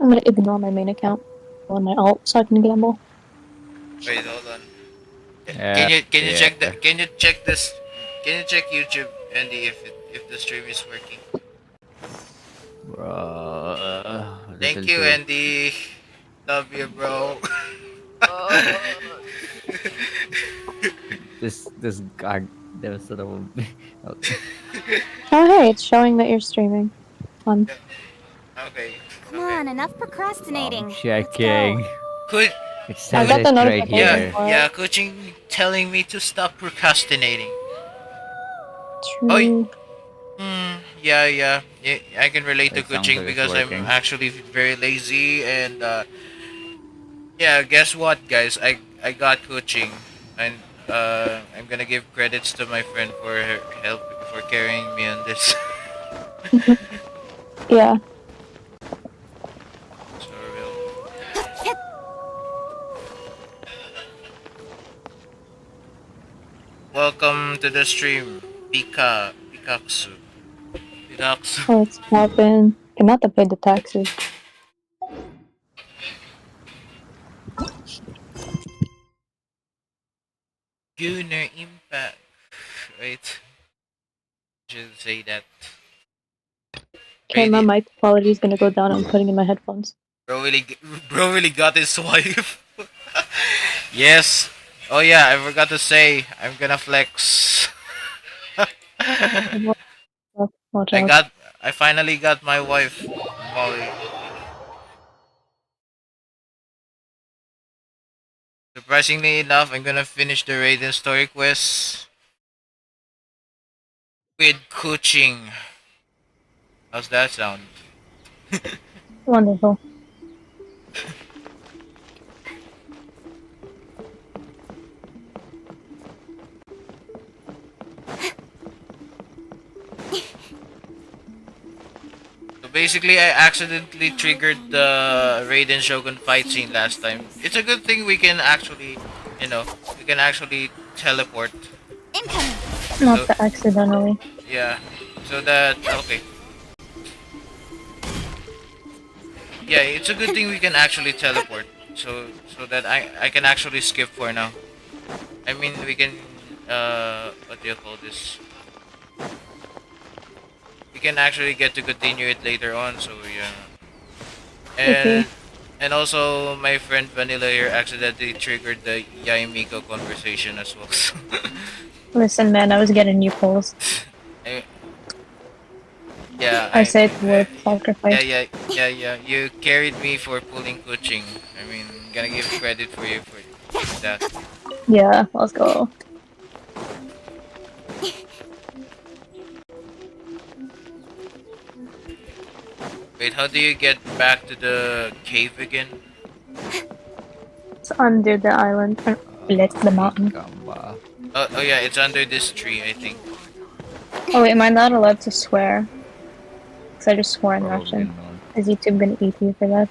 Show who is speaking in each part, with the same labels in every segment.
Speaker 1: I'm gonna ignore my main account on my alt so I can gamble.
Speaker 2: Wait, hold on.
Speaker 3: Yeah,
Speaker 2: Can you check
Speaker 3: yeah.
Speaker 2: that? Can you check this? Can you check YouTube, Andy, if the stream is working?
Speaker 3: Bro,
Speaker 2: Thank
Speaker 3: little
Speaker 2: you,
Speaker 3: too.
Speaker 2: Andy. Love you, bro.
Speaker 3: This god, there was sort of okay.
Speaker 1: Oh hey, it's showing that you're streaming. Fun.
Speaker 2: Okay.
Speaker 4: Come
Speaker 2: Okay.
Speaker 4: on, enough
Speaker 3: I'm
Speaker 4: procrastinating. Let's go.
Speaker 3: checking.
Speaker 2: Could
Speaker 3: It
Speaker 1: I
Speaker 3: says
Speaker 1: got the
Speaker 3: it right
Speaker 1: notification
Speaker 2: yeah
Speaker 3: here.
Speaker 1: for
Speaker 2: yeah
Speaker 1: it.
Speaker 2: coaching telling me to stop procrastinating. Oh,
Speaker 1: True.
Speaker 2: yeah. I can relate to
Speaker 3: It sounds
Speaker 2: coaching
Speaker 3: like it's
Speaker 2: because I'm
Speaker 3: working.
Speaker 2: actually very lazy and yeah. Guess what, guys? I got coaching and I'm gonna give credits to my friend for her help for carrying me on this.
Speaker 1: Yeah.
Speaker 2: So real. Welcome to the stream, Pikaksu.
Speaker 1: Oh, it's poppin'. Cannot to pay the taxes.
Speaker 2: Gunner Impact. Wait, should say that.
Speaker 1: Okay, my
Speaker 2: Raiden.
Speaker 1: mic quality is gonna go down. I'm putting in my headphones.
Speaker 2: Bro really got his wife. Yes. Oh yeah, I forgot to say, I'm gonna flex.
Speaker 1: Watch
Speaker 2: I
Speaker 1: out.
Speaker 2: got, I finally got my wife, Molly. Surprisingly enough, I'm gonna finish the Raiden story quest with coaching. How's that sound?
Speaker 1: Wonderful.
Speaker 2: So basically, I accidentally triggered the Raiden Shogun fight scene last time. It's a good thing we can actually, we can actually teleport.
Speaker 4: Incoming.
Speaker 1: Not
Speaker 2: So
Speaker 1: the accidentally.
Speaker 2: yeah, so that okay. Yeah, it's a good thing we can actually teleport. So that I can actually skip for now. I mean we can what do you call this? We can actually get to continue it later on. So yeah,
Speaker 1: Okay.
Speaker 2: and also my friend Vanilla here accidentally triggered the Yaimiko conversation as well. So
Speaker 1: Listen, man, I was getting new polls.
Speaker 2: I, yeah,
Speaker 1: I say it's worth sacrifice.
Speaker 2: yeah. You carried me for pulling coaching. I mean, gonna give credit for you for that.
Speaker 1: Yeah, let's go.
Speaker 2: Wait, how do you get back to the cave again?
Speaker 1: It's under the island. The mountain.
Speaker 3: Kamba.
Speaker 2: Oh yeah, it's under this tree, I think.
Speaker 1: Oh wait, am I not allowed to swear? Because I just swore in
Speaker 3: Probably
Speaker 1: Russian.
Speaker 3: not.
Speaker 1: Is YouTube gonna eat you for that?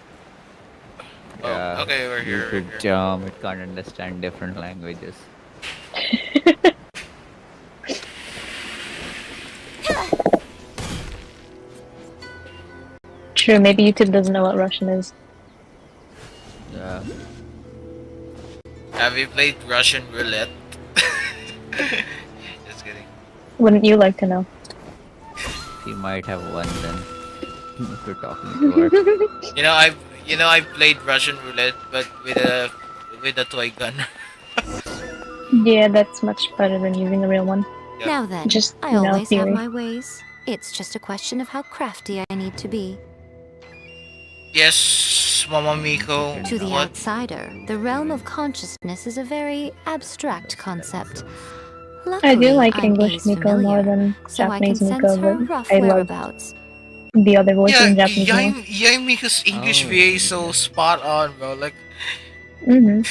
Speaker 2: Oh, okay, we're here.
Speaker 3: YouTube jam, it can't understand different languages.
Speaker 1: True, maybe YouTube doesn't know what Russian is.
Speaker 3: Yeah.
Speaker 2: Have you played Russian roulette? Just kidding.
Speaker 1: Wouldn't you like to know?
Speaker 3: He might have won then. If you're talking to her.
Speaker 2: I've played Russian roulette, but with a toy gun.
Speaker 1: Yeah, that's much better than using a real one.
Speaker 2: Yep.
Speaker 4: Now then,
Speaker 1: Just,
Speaker 4: I
Speaker 1: you know,
Speaker 4: always have
Speaker 1: theory.
Speaker 4: my ways. It's just a question of how crafty I need to be.
Speaker 2: Yes, Mama Miko.
Speaker 4: To the
Speaker 2: What?
Speaker 4: outsider, the realm of consciousness is a very abstract concept.
Speaker 1: I
Speaker 4: Luckily,
Speaker 1: do like
Speaker 4: I'm
Speaker 1: English
Speaker 4: A's
Speaker 1: Miko more
Speaker 4: familiar,
Speaker 1: than
Speaker 4: so I can
Speaker 1: Japanese Miko,
Speaker 4: sense her
Speaker 1: but
Speaker 4: rough
Speaker 1: I love
Speaker 4: whereabouts.
Speaker 1: the other voices
Speaker 2: Yeah,
Speaker 1: in Japanese more.
Speaker 2: Yaimiko's English
Speaker 3: Oh,
Speaker 2: VA is so spot on, bro. Like,
Speaker 1: Mm-hmm.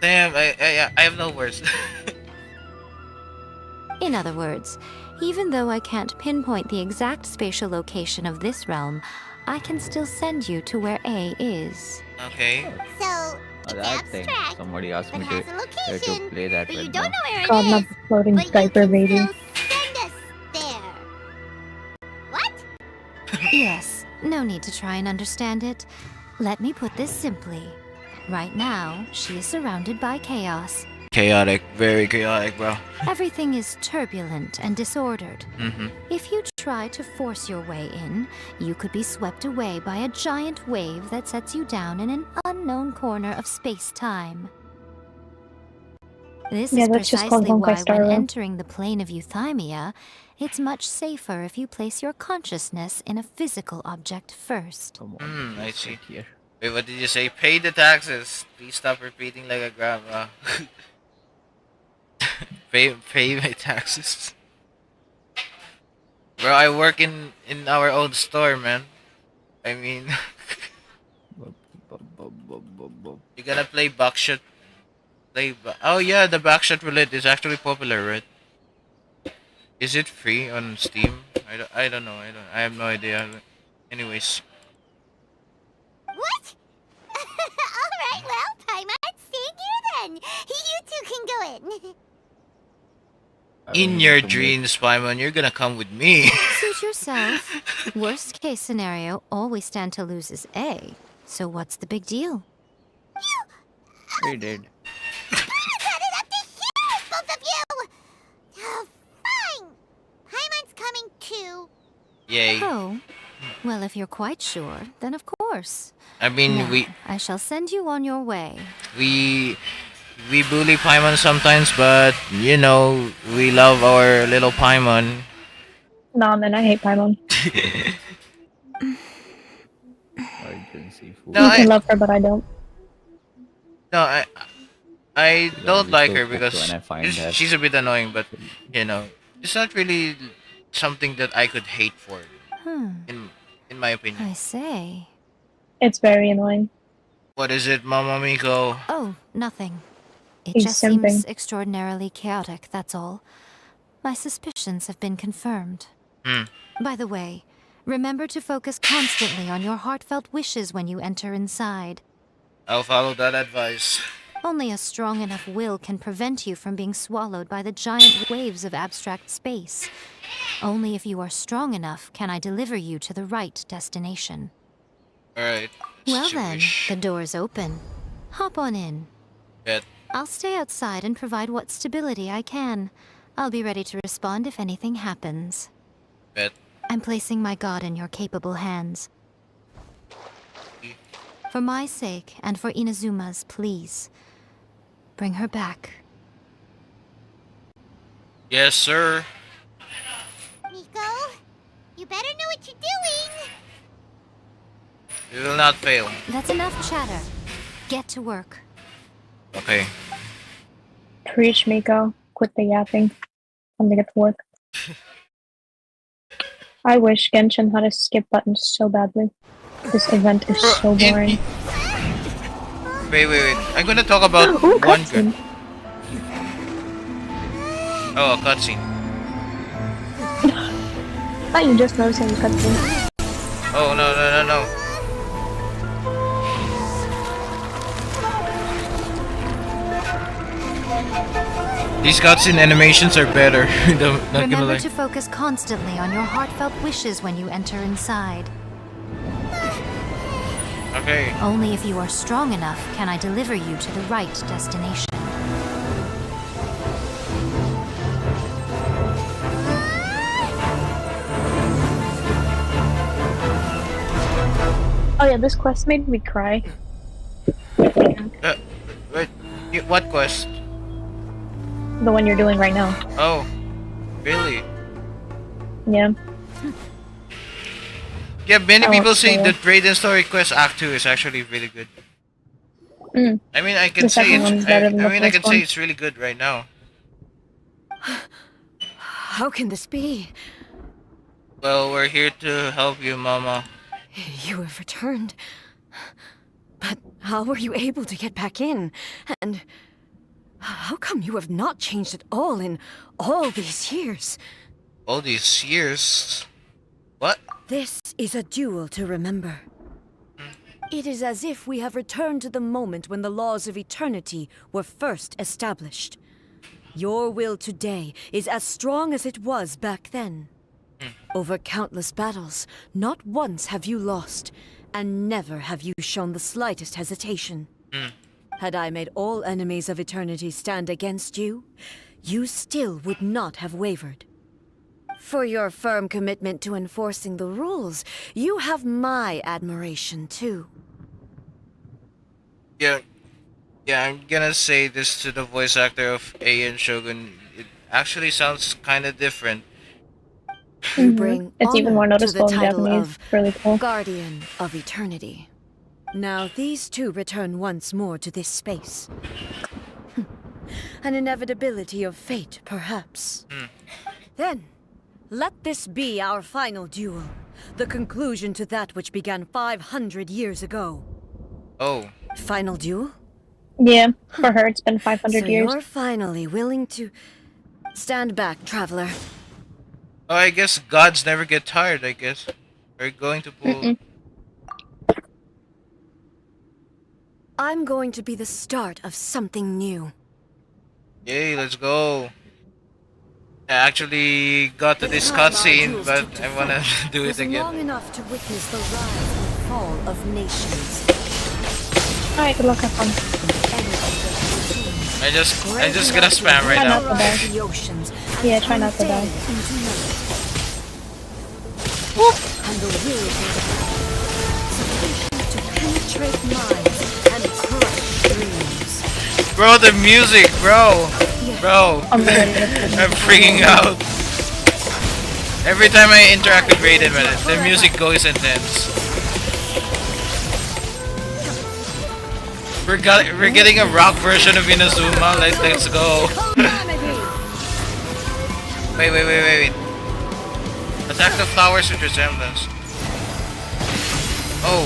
Speaker 2: damn, I have no words.
Speaker 4: In other words, even though I can't pinpoint the exact spatial location of this realm, I can still send you to where A is.
Speaker 2: Okay.
Speaker 5: So, it's
Speaker 3: That thing.
Speaker 5: abstract,
Speaker 3: Somebody asked
Speaker 5: but
Speaker 3: me
Speaker 5: has a
Speaker 3: to
Speaker 5: location.
Speaker 3: play that
Speaker 5: But you
Speaker 3: with
Speaker 5: don't
Speaker 3: them.
Speaker 5: know where
Speaker 1: God,
Speaker 5: it
Speaker 1: not
Speaker 5: is.
Speaker 1: the floating
Speaker 5: But you
Speaker 1: diaper
Speaker 5: can
Speaker 1: baby.
Speaker 5: still send us there. What?
Speaker 4: Yes, no need to try and understand it. Let me put this simply. Right now, she is surrounded by chaos.
Speaker 2: Chaotic, very chaotic, bro.
Speaker 4: Everything is turbulent and disordered.
Speaker 2: Mm-hmm.
Speaker 4: If you try to force your way in, you could be swept away by a giant wave that sets you down in an unknown corner of space-time. This
Speaker 1: Yeah,
Speaker 4: is
Speaker 1: that's just called
Speaker 4: precisely
Speaker 1: Honkai
Speaker 4: why
Speaker 1: Star
Speaker 4: when
Speaker 1: Rail.
Speaker 4: entering the plane of euthymia, it's much safer if you place your consciousness in a physical object first.
Speaker 3: Come on,
Speaker 2: I
Speaker 3: please
Speaker 2: see.
Speaker 3: sit here.
Speaker 2: Wait, what did you say? Pay the taxes. Please stop repeating like a grandma. Pay my taxes. Bro, I work in our own store, man. I mean, you're gonna play Buckshot. Oh yeah, the Buckshot roulette is actually popular, right? Is it free on Steam? I don't know. I have no idea. Anyways,
Speaker 5: What? Alright, well, Paimon, stay here then. You two can go in.
Speaker 3: I
Speaker 2: in
Speaker 3: need
Speaker 2: your
Speaker 3: to make-
Speaker 2: dreams, Paimon, you're gonna come with me.
Speaker 4: Suit yourself. Worst case scenario, all we stand to lose is A. So what's the big deal?
Speaker 3: We did.
Speaker 5: Cut it up to here, both of you! Oh, fine. Paimon's coming too.
Speaker 2: Yay.
Speaker 4: Oh, well, if you're quite sure, then of course.
Speaker 2: I mean,
Speaker 4: Now, I shall send you on your way.
Speaker 2: we bully Paimon sometimes, but you know, we love our little Paimon.
Speaker 1: Nah, man, I hate Paimon.
Speaker 3: Emergency food.
Speaker 2: No,
Speaker 1: You can love her, but I don't.
Speaker 2: No, I
Speaker 3: Gonna
Speaker 2: don't
Speaker 3: be
Speaker 2: like
Speaker 3: so
Speaker 2: her
Speaker 3: cooked
Speaker 2: because
Speaker 3: when I find that.
Speaker 2: she's a bit annoying, but you know, it's not really something that I could hate for, in my opinion.
Speaker 4: I say.
Speaker 1: It's very annoying.
Speaker 2: What is it, Mama Miko?
Speaker 4: Oh, nothing. It
Speaker 1: He's
Speaker 4: just seems
Speaker 1: simping.
Speaker 4: extraordinarily chaotic, that's all. My suspicions have been confirmed.
Speaker 2: Hmm.
Speaker 4: By the way, remember to focus constantly on your heartfelt wishes when you enter inside.
Speaker 2: I'll follow that advice.
Speaker 4: Only a strong enough will can prevent you from being swallowed by the giant waves of abstract space. Only if you are strong enough can I deliver you to the right destination.
Speaker 2: Alright.
Speaker 4: Well
Speaker 2: Such a
Speaker 4: then,
Speaker 2: wish.
Speaker 4: the door's open. Hop on in.
Speaker 2: Bet.
Speaker 4: I'll stay outside and provide what stability I can. I'll be ready to respond if anything happens.
Speaker 2: Bet.
Speaker 4: I'm placing my god in your capable hands. For my sake and for Inazuma's, please. Bring her back.
Speaker 2: Yes, sir.
Speaker 5: Miko, you better know what you're doing.
Speaker 2: We will not fail.
Speaker 4: That's enough chatter. Get to work.
Speaker 2: Okay.
Speaker 1: Preach, Miko. Quit the yapping. Time to get to work. I wish Genshin had a skip button so badly. This event is so boring.
Speaker 2: Wait. I'm gonna talk about
Speaker 1: Ooh,
Speaker 2: one
Speaker 1: cutscene.
Speaker 2: good. Oh, a cutscene.
Speaker 1: Thought you just noticing the cutscene.
Speaker 2: Oh, no. These cutscene animations are better. Not gonna
Speaker 4: Remember
Speaker 2: lie.
Speaker 4: to focus constantly on your heartfelt wishes when you enter inside.
Speaker 2: Okay.
Speaker 4: Only if you are strong enough can I deliver you to the right destination.
Speaker 1: Oh yeah, this quest made me cry.
Speaker 2: Wait. What quest?
Speaker 1: The one you're doing right now.
Speaker 2: Oh, really?
Speaker 1: Yeah.
Speaker 2: Yeah, many
Speaker 1: Oh,
Speaker 2: people say
Speaker 1: yeah.
Speaker 2: that Raiden Story Quest Act 2 is actually really good.
Speaker 1: Mm.
Speaker 2: I mean, I
Speaker 1: The
Speaker 2: can say
Speaker 1: second
Speaker 2: it's.
Speaker 1: one's better than the
Speaker 2: I can
Speaker 1: first
Speaker 2: say
Speaker 1: one.
Speaker 2: it's really good right now.
Speaker 6: How can this be?
Speaker 2: Well, we're here to help you, Mama.
Speaker 6: You have returned. But how were you able to get back in? And how come you have not changed at all in all these years?
Speaker 2: All these years. What?
Speaker 6: This is a duel to remember. It is as if we have returned to the moment when the laws of eternity were first established. Your will today is as strong as it was back then. Over countless battles, not once have you lost, and never have you shown the slightest hesitation. Had I made all enemies of eternity stand against you, you still would not have wavered. For your firm commitment to enforcing the rules, you have my admiration too.
Speaker 2: Yeah, yeah. I'm gonna say this to the voice actor of Ayan Shogun. It actually sounds kind of different.
Speaker 6: You bring
Speaker 1: It's even
Speaker 6: honor
Speaker 1: more
Speaker 6: to the
Speaker 1: noticeable in
Speaker 6: title
Speaker 1: Japanese.
Speaker 6: of
Speaker 1: Really cool.
Speaker 6: Guardian of Eternity. Now these two return once more to this space. An inevitability of fate, perhaps. Then, let this be our final duel. The conclusion to that which began 500 years ago.
Speaker 2: Oh,
Speaker 6: Final duel?
Speaker 1: Yeah, for her it's been 500
Speaker 6: So
Speaker 1: years.
Speaker 6: you're finally willing to... Stand back, traveler.
Speaker 2: oh, I guess gods never get tired. I guess we're going to pull.
Speaker 6: I'm going to be the start of something new.
Speaker 2: Yay, let's go. I actually got to this
Speaker 6: The time our
Speaker 2: cutscene,
Speaker 6: duels
Speaker 2: but
Speaker 6: took to
Speaker 2: I wanna
Speaker 6: fight
Speaker 2: do it
Speaker 6: was long
Speaker 2: again.
Speaker 6: enough to witness the rise and fall of nations.
Speaker 1: Alright, good luck, have fun.
Speaker 2: I just gonna spam right
Speaker 1: Try
Speaker 2: now.
Speaker 1: not to die.
Speaker 6: The oceans and
Speaker 1: Yeah, try not to
Speaker 6: turn
Speaker 1: die.
Speaker 6: day into night. And the will of sufficient to penetrate minds and crush dreams.
Speaker 2: Bro, the music, bro. Bro,
Speaker 1: I'm ready to
Speaker 2: I'm freaking out. Every time I interact with Raiden, man, the music goes intense. We're getting a rock version of Inazuma. Let's go. Wait. Attack the flowers with resemblance. Oh,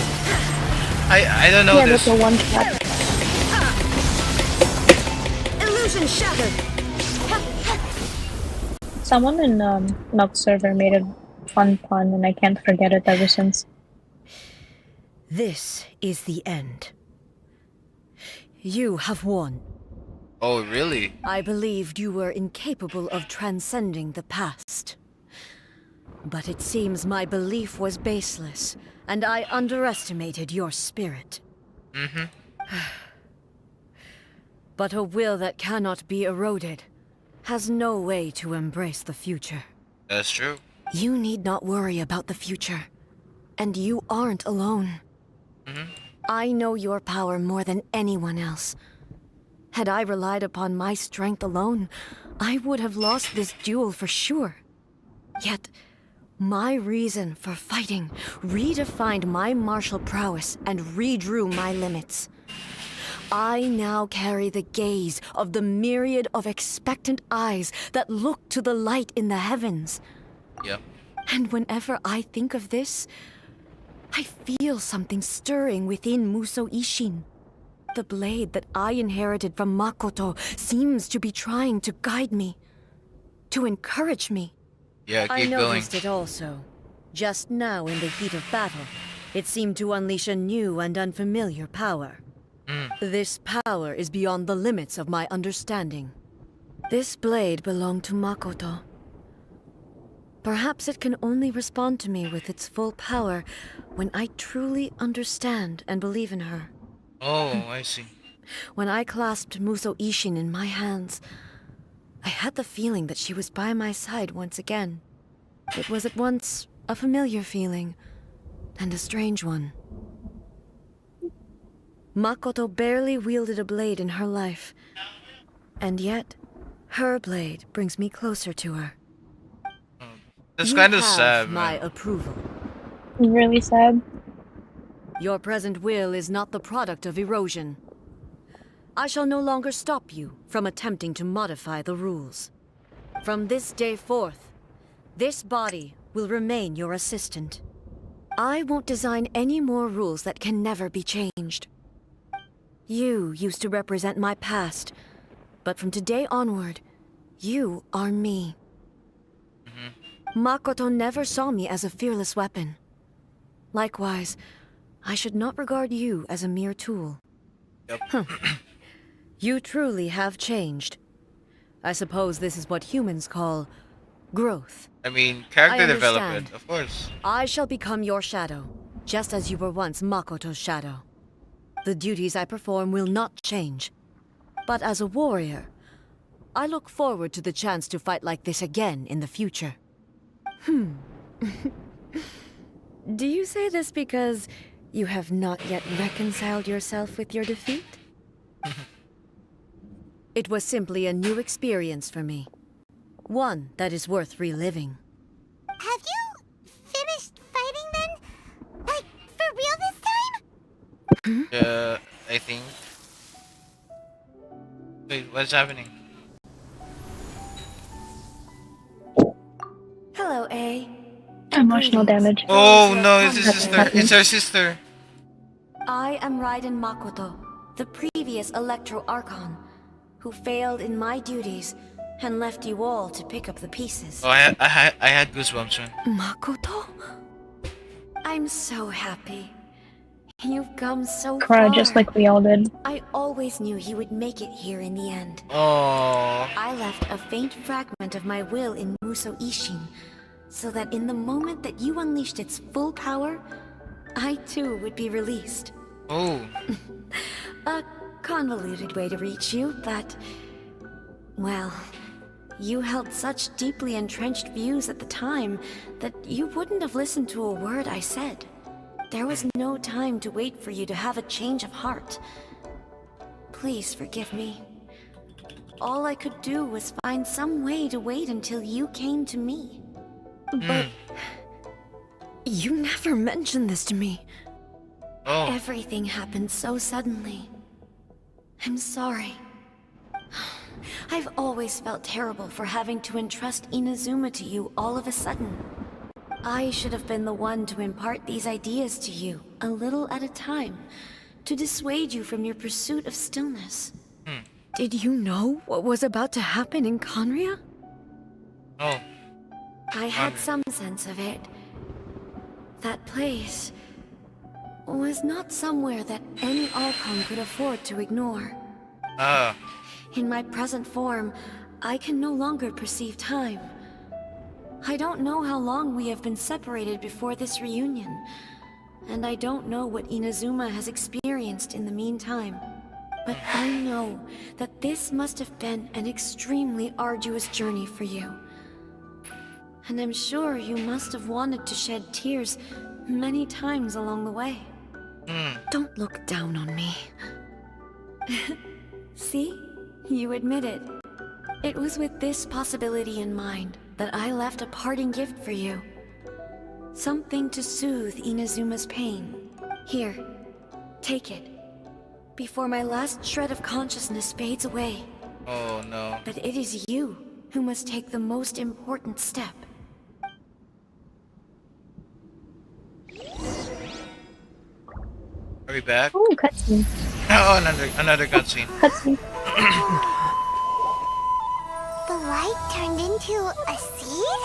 Speaker 2: I don't know
Speaker 1: Yeah,
Speaker 2: this.
Speaker 1: that's a one shot.
Speaker 6: Illusion shattered.
Speaker 1: Someone in Nox server made a fun pun and I can't forget it ever since.
Speaker 6: This is the end. You have won.
Speaker 2: Oh, really?
Speaker 6: I believed you were incapable of transcending the past. But it seems my belief was baseless, and I underestimated your spirit. But a will that cannot be eroded has no way to embrace the future.
Speaker 2: That's true.
Speaker 6: You need not worry about the future. And you aren't alone. I know your power more than anyone else. Had I relied upon my strength alone, I would have lost this duel for sure. Yet, my reason for fighting redefined my martial prowess and redrew my limits. I now carry the gaze of the myriad of expectant eyes that look to the light in the heavens.
Speaker 2: Yep.
Speaker 6: And whenever I think of this, I feel something stirring within Muso Ishin. The blade that I inherited from Makoto seems to be trying to guide me, to encourage me.
Speaker 2: Yeah,
Speaker 6: I
Speaker 2: keep going.
Speaker 6: noticed it also. Just now in the heat of battle, it seemed to unleash a new and unfamiliar power. This power is beyond the limits of my understanding. This blade belonged to Makoto. Perhaps it can only respond to me with its full power when I truly understand and believe in her.
Speaker 2: Oh, I see.
Speaker 6: When I clasped Muso Ishin in my hands, I had the feeling that she was by my side once again. It was at once a familiar feeling and a strange one. Makoto barely wielded a blade in her life, and yet her blade brings me closer to her.
Speaker 2: That's
Speaker 6: You
Speaker 2: kind of
Speaker 6: have
Speaker 2: sad,
Speaker 6: my
Speaker 2: man.
Speaker 6: approval.
Speaker 1: Really sad.
Speaker 6: Your present will is not the product of erosion. I shall no longer stop you from attempting to modify the rules. From this day forth, this body will remain your assistant. I won't design any more rules that can never be changed. You used to represent my past, but from today onward, you are me. Makoto never saw me as a fearless weapon. Likewise, I should not regard you as a mere tool.
Speaker 2: Yep.
Speaker 6: You truly have changed. I suppose this is what humans call growth.
Speaker 2: I mean,
Speaker 6: I
Speaker 2: character
Speaker 6: understand.
Speaker 2: development, of course.
Speaker 6: I shall become your shadow, just as you were once Makoto's shadow. The duties I perform will not change. But as a warrior, I look forward to the chance to fight like this again in the future. Do you say this because you have not yet reconciled yourself with your defeat? It was simply a new experience for me. One that is worth reliving.
Speaker 5: Have you finished fighting then? Like, for real this time?
Speaker 2: I think. Wait, what's happening?
Speaker 6: Hello, A.
Speaker 1: Emotional damage.
Speaker 2: Oh
Speaker 6: your
Speaker 2: no, it's his
Speaker 6: comfort.
Speaker 2: sister. It's her sister.
Speaker 6: I am Raiden Makoto, the previous Electro Archon, who failed in my duties and left you all to pick up the pieces.
Speaker 2: Oh, I had goosebumps, man.
Speaker 6: Makoto? I'm so happy. You've come so
Speaker 1: Cry
Speaker 6: far.
Speaker 1: just like we all did.
Speaker 6: I always knew you would make it here in the end.
Speaker 2: Oh.
Speaker 6: I left a faint fragment of my will in Muso Ishin, so that in the moment that you unleashed its full power, I too would be released.
Speaker 2: Oh.
Speaker 6: A convoluted way to reach you, but... well, you held such deeply entrenched views at the time that you wouldn't have listened to a word I said. There was no time to wait for you to have a change of heart. Please forgive me. All I could do was find some way to wait until you came to me. But... you never mentioned this to me.
Speaker 2: Oh.
Speaker 6: Everything happened so suddenly. I'm sorry. I've always felt terrible for having to entrust Inazuma to you all of a sudden. I should have been the one to impart these ideas to you, a little at a time, to dissuade you from your pursuit of stillness. Did you know what was about to happen in Conria?
Speaker 2: Oh.
Speaker 6: I had some sense of it. That place was not somewhere that any Archon could afford to ignore.
Speaker 2: Ah.
Speaker 6: In my present form, I can no longer perceive time. I don't know how long we have been separated before this reunion, and I don't know what Inazuma has experienced in the meantime. But I know that this must have been an extremely arduous journey for you. And I'm sure you must have wanted to shed tears many times along the way. Don't look down on me. See? You admit it. It was with this possibility in mind that I left a parting gift for you. Something to soothe Inazuma's pain. Here, take it. Before my last shred of consciousness fades away.
Speaker 2: Oh no.
Speaker 6: But it is you who must take the most important step.
Speaker 2: Are we back?
Speaker 1: Oh, cutscene.
Speaker 2: Oh, another cutscene.
Speaker 1: Cutscene.
Speaker 5: The light turned into a seed?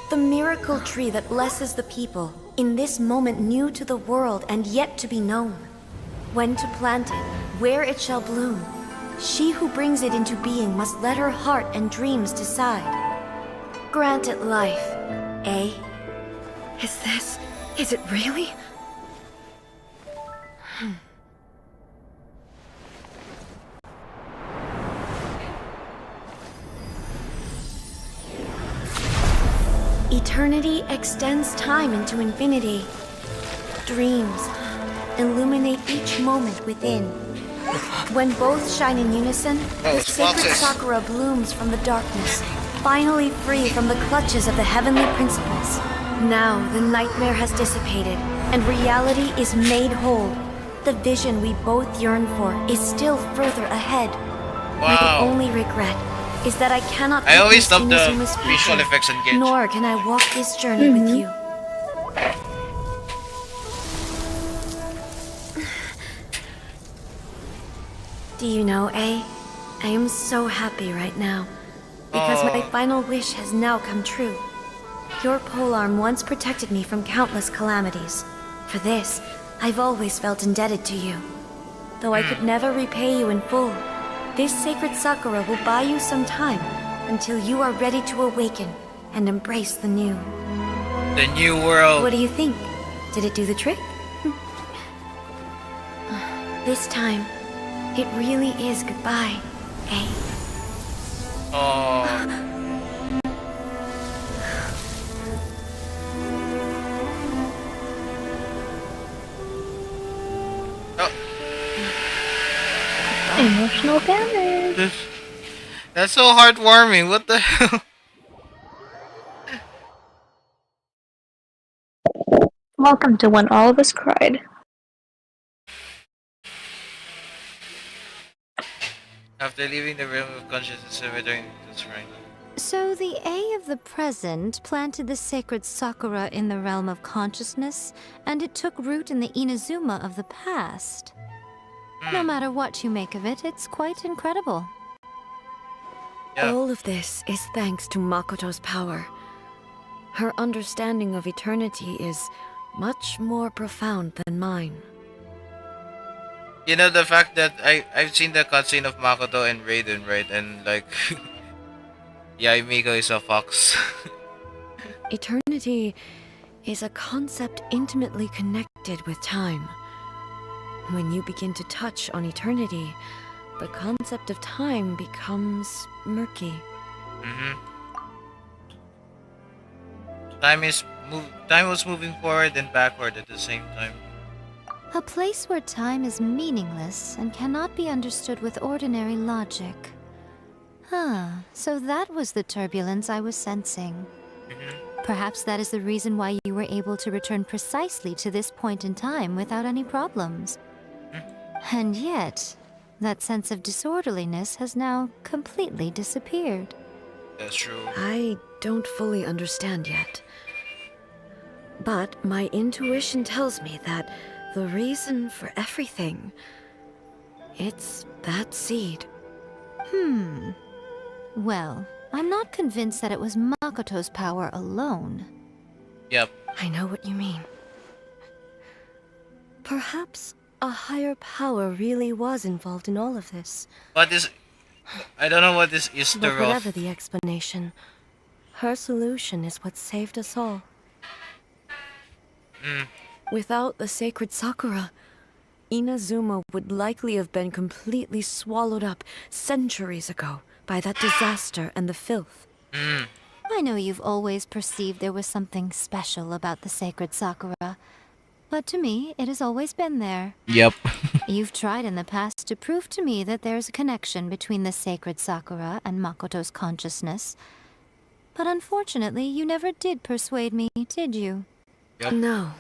Speaker 6: The miracle tree that blesses the people, in this moment new to the world and yet to be known. When to plant it, where it shall bloom. She who brings it into being must let her heart and dreams decide. Grant it life, eh? Is it really? Eternity extends time into infinity. Dreams illuminate each moment within. When both shine in unison, the sacred sakura blooms from the darkness, finally free from the clutches of the heavenly principles. Now the nightmare has dissipated, and reality is made whole. The vision we both yearn for is still further ahead. My
Speaker 2: Wow.
Speaker 6: only regret is that I cannot
Speaker 2: I always
Speaker 6: witness
Speaker 2: love the
Speaker 6: Inazuma's
Speaker 2: visual
Speaker 6: future,
Speaker 2: effects and Gage.
Speaker 6: nor can I walk this journey with you. Do you know, A? I am so happy right now, because my final wish has now come true. Your polearm once protected me from countless calamities. For this, I've always felt indebted to you. Though I could never repay you in full, this sacred sakura will buy you some time until you are ready to awaken and embrace the new.
Speaker 2: The new world.
Speaker 6: What do you think? Did it do the trick? This time, it really is goodbye, eh?
Speaker 2: Oh. Oh,
Speaker 1: Emotional damage.
Speaker 2: that's so heartwarming. What the hell?
Speaker 1: Welcome to when all of us cried.
Speaker 2: After leaving the realm of consciousness and returning to the shrine.
Speaker 4: So the A of the present planted the sacred Sakura in the realm of consciousness, and it took root in the Inazuma of the past. No matter what you make of it, it's quite incredible.
Speaker 2: Yeah.
Speaker 6: All of this is thanks to Makoto's power. Her understanding of eternity is much more profound than mine.
Speaker 2: You know the fact that I've seen the cutscene of Makoto and Raiden, right? And like, yeah, Miko is a fox.
Speaker 6: Eternity is a concept intimately connected with time. When you begin to touch on eternity, the concept of time becomes murky.
Speaker 2: Mm-hmm. Time was moving forward and backward at the same time.
Speaker 4: A place where time is meaningless and cannot be understood with ordinary logic. So that was the turbulence I was sensing. Perhaps that is the reason why you were able to return precisely to this point in time without any problems. And yet, that sense of disorderliness has now completely disappeared.
Speaker 2: That's true.
Speaker 6: I don't fully understand yet. But my intuition tells me that the reason for everything, it's that seed.
Speaker 4: Well, I'm not convinced that it was Makoto's power alone.
Speaker 2: Yep.
Speaker 6: I know what you mean. Perhaps a higher power really was involved in all of this.
Speaker 2: What is? I don't know what this is.
Speaker 6: But whatever the explanation, her solution is what saved us all. Without the sacred Sakura, Inazuma would likely have been completely swallowed up centuries ago by that disaster and the filth.
Speaker 4: I know you've always perceived there was something special about the sacred Sakura, but to me, it has always been there.
Speaker 3: Yep.
Speaker 4: You've tried in the past to prove to me that there's a connection between the sacred Sakura and Makoto's consciousness, but unfortunately, you never did persuade me, did you?
Speaker 2: Yep.
Speaker 6: No.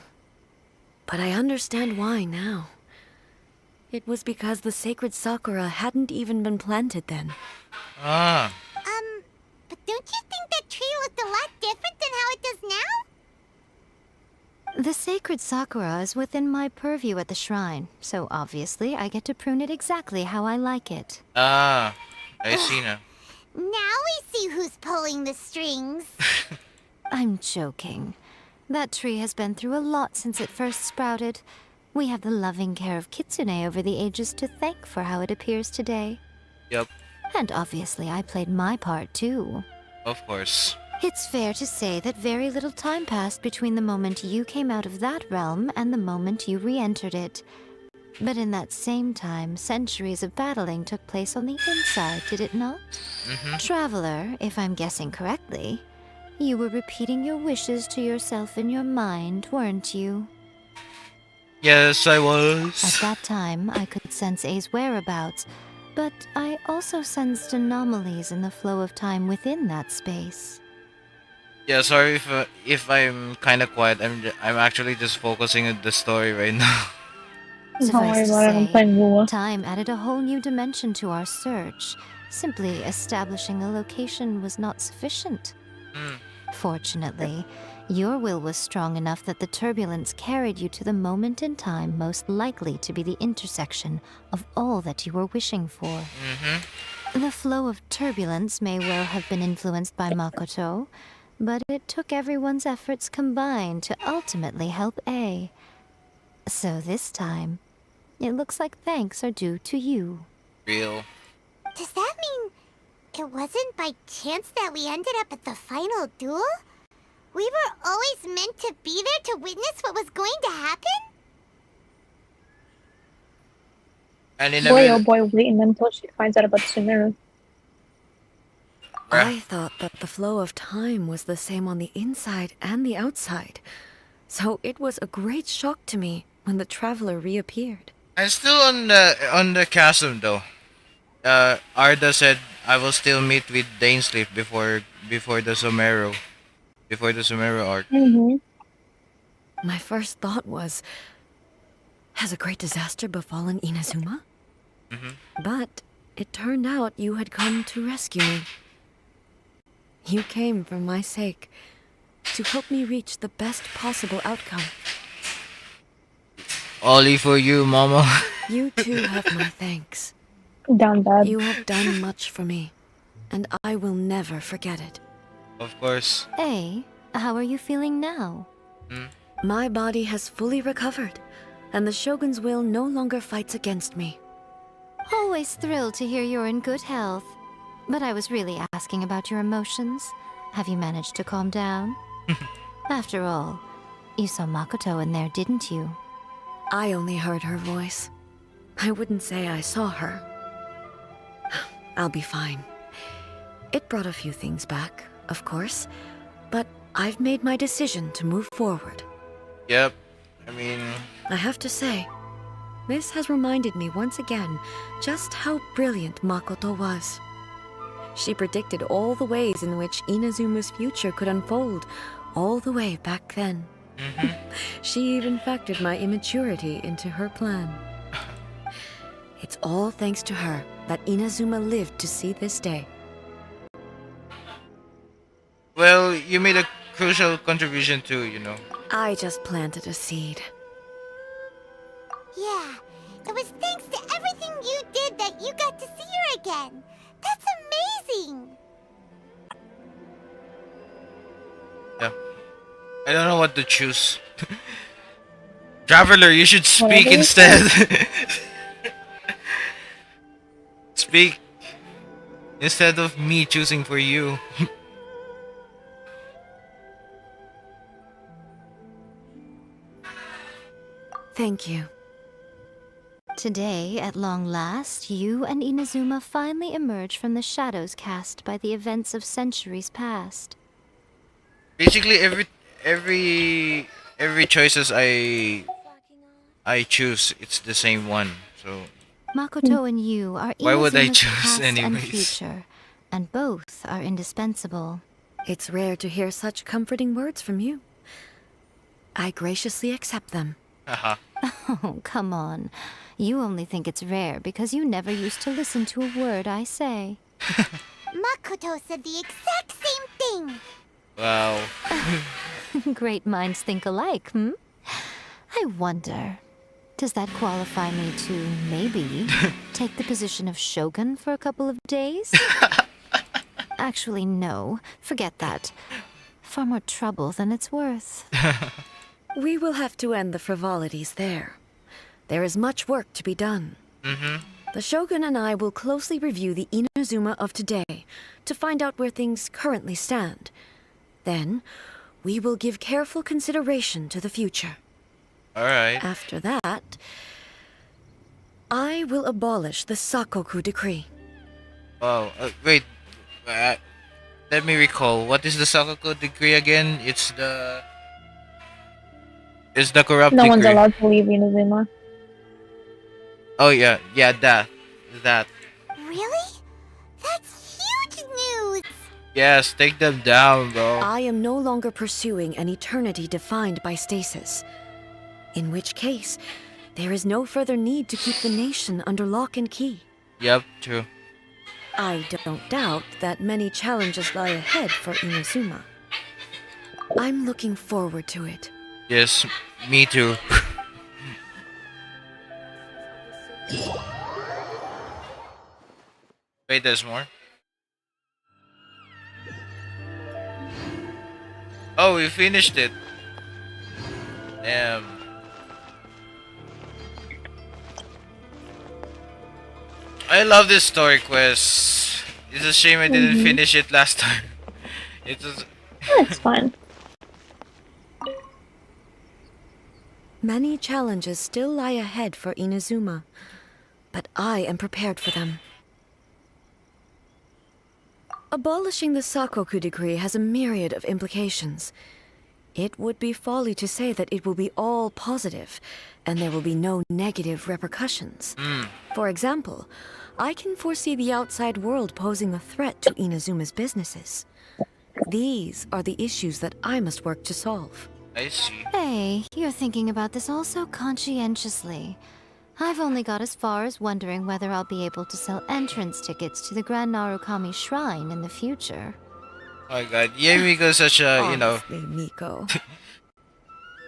Speaker 6: But I understand why now. It was because the sacred Sakura hadn't even been planted then.
Speaker 2: Ah.
Speaker 5: But don't you think that tree looked a lot different than how it does now?
Speaker 4: The sacred Sakura is within my purview at the shrine, so obviously I get to prune it exactly how I like it.
Speaker 2: Ah. I see now.
Speaker 5: Now we see who's pulling the strings.
Speaker 4: I'm joking. That tree has been through a lot since it first sprouted. We have the loving care of Kitsune over the ages to thank for how it appears today.
Speaker 2: Yep.
Speaker 4: And obviously I played my part too.
Speaker 2: Of course.
Speaker 4: It's fair to say that very little time passed between the moment you came out of that realm and the moment you re-entered it. But in that same time, centuries of battling took place on the inside, did it not? Traveler, if I'm guessing correctly, you were repeating your wishes to yourself in your mind, weren't you?
Speaker 2: Yes, I
Speaker 4: At
Speaker 2: was.
Speaker 4: that time, I could sense A's whereabouts, but I also sensed anomalies in the flow of time within that space.
Speaker 2: Yeah, sorry if I'm kind of quiet. I'm actually just focusing on the story right now.
Speaker 1: Don't worry
Speaker 4: Suffice to
Speaker 1: about it, I'm
Speaker 4: say,
Speaker 1: playing Lua.
Speaker 4: time added a whole new dimension to our search. Simply establishing a location was not sufficient. Fortunately, your will was strong enough that the turbulence carried you to the moment in time most likely to be the intersection of all that you were wishing for. The flow of turbulence may well have been influenced by Makoto, but it took everyone's efforts combined to ultimately help A. So this time, it looks like thanks are due to you.
Speaker 2: Real.
Speaker 5: Does that mean It wasn't by chance that we ended up at the final duel? We were always meant to be there to witness what was going to happen?
Speaker 2: And in the
Speaker 1: Boy, oh
Speaker 2: middle,
Speaker 1: boy, waiting until she finds out about Sumeru.
Speaker 6: I thought that the flow of time was the same on the inside and the outside. So it was a great shock to me when the traveler reappeared.
Speaker 2: I'm still on the chasm though. Arda said I will still meet with Dainsleif before the Sumeru arc.
Speaker 1: Mm-hmm.
Speaker 6: My first thought was, has a great disaster befallen Inazuma? But it turned out you had come to rescue me. You came for my sake, to help me reach the best possible outcome.
Speaker 2: Only for you, Mama.
Speaker 6: You too have my thanks.
Speaker 1: Down bad.
Speaker 6: You have done much for me, and I will never forget it.
Speaker 2: Of course.
Speaker 4: Hey, how are you feeling now?
Speaker 6: My body has fully recovered, and the Shogun's will no longer fights against me.
Speaker 4: Always thrilled to hear you're in good health. But I was really asking about your emotions. Have you managed to calm down? After all, you saw Makoto in there, didn't you?
Speaker 6: I only heard her voice. I wouldn't say I saw her. I'll be fine. It brought a few things back, of course, but I've made my decision to move forward.
Speaker 2: Yep. I mean,
Speaker 6: I have to say, this has reminded me once again just how brilliant Makoto was. She predicted all the ways in which Inazuma's future could unfold, all the way back then. She even factored my immaturity into her plan. It's all thanks to her that Inazuma lived to see this day.
Speaker 2: well, you made a crucial contribution too, you know.
Speaker 6: I just planted a seed.
Speaker 5: Yeah, it was thanks to everything you did that you got to see her again. That's amazing!
Speaker 2: Yeah. I don't know what to choose. Traveler, you should speak
Speaker 1: Whatever you
Speaker 2: instead. Speak instead of me choosing for you.
Speaker 6: Thank you.
Speaker 4: Today, at long last, you and Inazuma finally emerge from the shadows cast by the events of centuries past.
Speaker 2: Basically, every choices I choose, it's the same one. So
Speaker 4: Makoto and you are
Speaker 2: Why would I
Speaker 4: Inazuma's
Speaker 2: choose
Speaker 4: past and
Speaker 2: anyways?
Speaker 4: future, and both are indispensable.
Speaker 6: It's rare to hear such comforting words from you. I graciously accept them.
Speaker 2: haha.
Speaker 4: Oh, come on. You only think it's rare because you never used to listen to a word I say.
Speaker 5: Makoto said the exact same thing!
Speaker 2: Wow.
Speaker 4: Great minds think alike, hmm? I wonder, does that qualify me to, maybe, take the position of Shogun for a couple of days? Actually, no. Forget that. Far more trouble than it's worth.
Speaker 6: We will have to end the frivolities there. There is much work to be done. The Shogun and I will closely review the Inazuma of today to find out where things currently stand. Then, we will give careful consideration to the future.
Speaker 2: Alright.
Speaker 6: After that, I will abolish the Sakoku decree.
Speaker 2: Wow. Wait. Let me recall. What is the Sakoku decree again? It's the corrupt
Speaker 1: No
Speaker 2: decree.
Speaker 1: one's allowed to leave Inazuma.
Speaker 2: Oh yeah, that.
Speaker 5: Really? That's huge news!
Speaker 2: Yes, take them down, bro.
Speaker 6: I am no longer pursuing an eternity defined by stasis. In which case, there is no further need to keep the nation under lock and key.
Speaker 2: Yep, true.
Speaker 6: I don't doubt that many challenges lie ahead for Inazuma. I'm looking forward to it.
Speaker 2: Yes, me too. Wait, there's more? Oh, we finished it. Damn. I love this story quest. It's a shame I didn't
Speaker 1: Mm-hmm.
Speaker 2: finish it last time. It was.
Speaker 1: That's fine.
Speaker 6: Many challenges still lie ahead for Inazuma, but I am prepared for them. Abolishing the Sakoku decree has a myriad of implications. It would be folly to say that it will be all positive, and there will be no negative repercussions. For example, I can foresee the outside world posing a threat to Inazuma's businesses. These are the issues that I must work to solve.
Speaker 2: I see.
Speaker 4: Hey, you're thinking about this all so conscientiously. I've only got as far as wondering whether I'll be able to sell entrance tickets to the Grand Narukami Shrine in the future.
Speaker 2: Oh my god, Yamiko's such a,
Speaker 6: Honestly, Miko.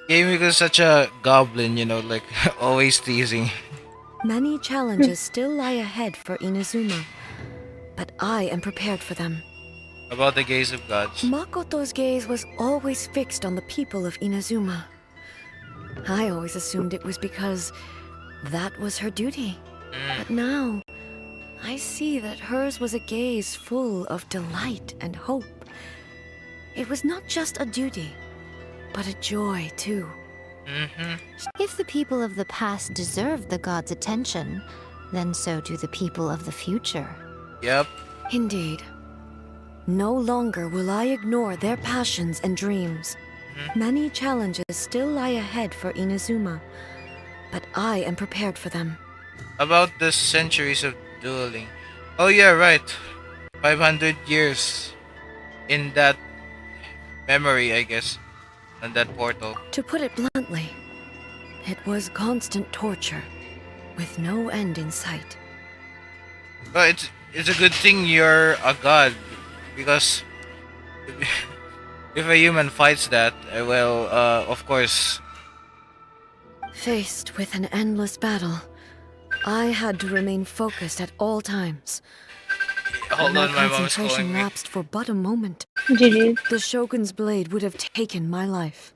Speaker 2: Yamiko's such a goblin, like, always teasing.
Speaker 6: Many challenges still lie ahead for Inazuma, but I am prepared for them.
Speaker 2: About the gaze of gods.
Speaker 6: Makoto's gaze was always fixed on the people of Inazuma. I always assumed it was because that was her duty. But now, I see that hers was a gaze full of delight and hope. It was not just a duty, but a joy too.
Speaker 4: If the people of the past deserve the god's attention, then so do the people of the future.
Speaker 2: Yep.
Speaker 6: Indeed. No longer will I ignore their passions and dreams. Many challenges still lie ahead for Inazuma, but I am prepared for them.
Speaker 2: About the centuries of dueling. Oh yeah, right. 500 years in that memory, I guess, on that portal.
Speaker 6: To put it bluntly, it was constant torture, with no end in sight.
Speaker 2: Well, it's a good thing you're a god, because if a human fights that, well, of course.
Speaker 6: Faced with an endless battle, I had to remain focused at all times.
Speaker 2: Hold
Speaker 6: My
Speaker 2: on, my mom's
Speaker 6: concentration
Speaker 2: calling me.
Speaker 6: lapsed for but a moment.
Speaker 1: GG.
Speaker 6: The Shogun's blade would have taken my life.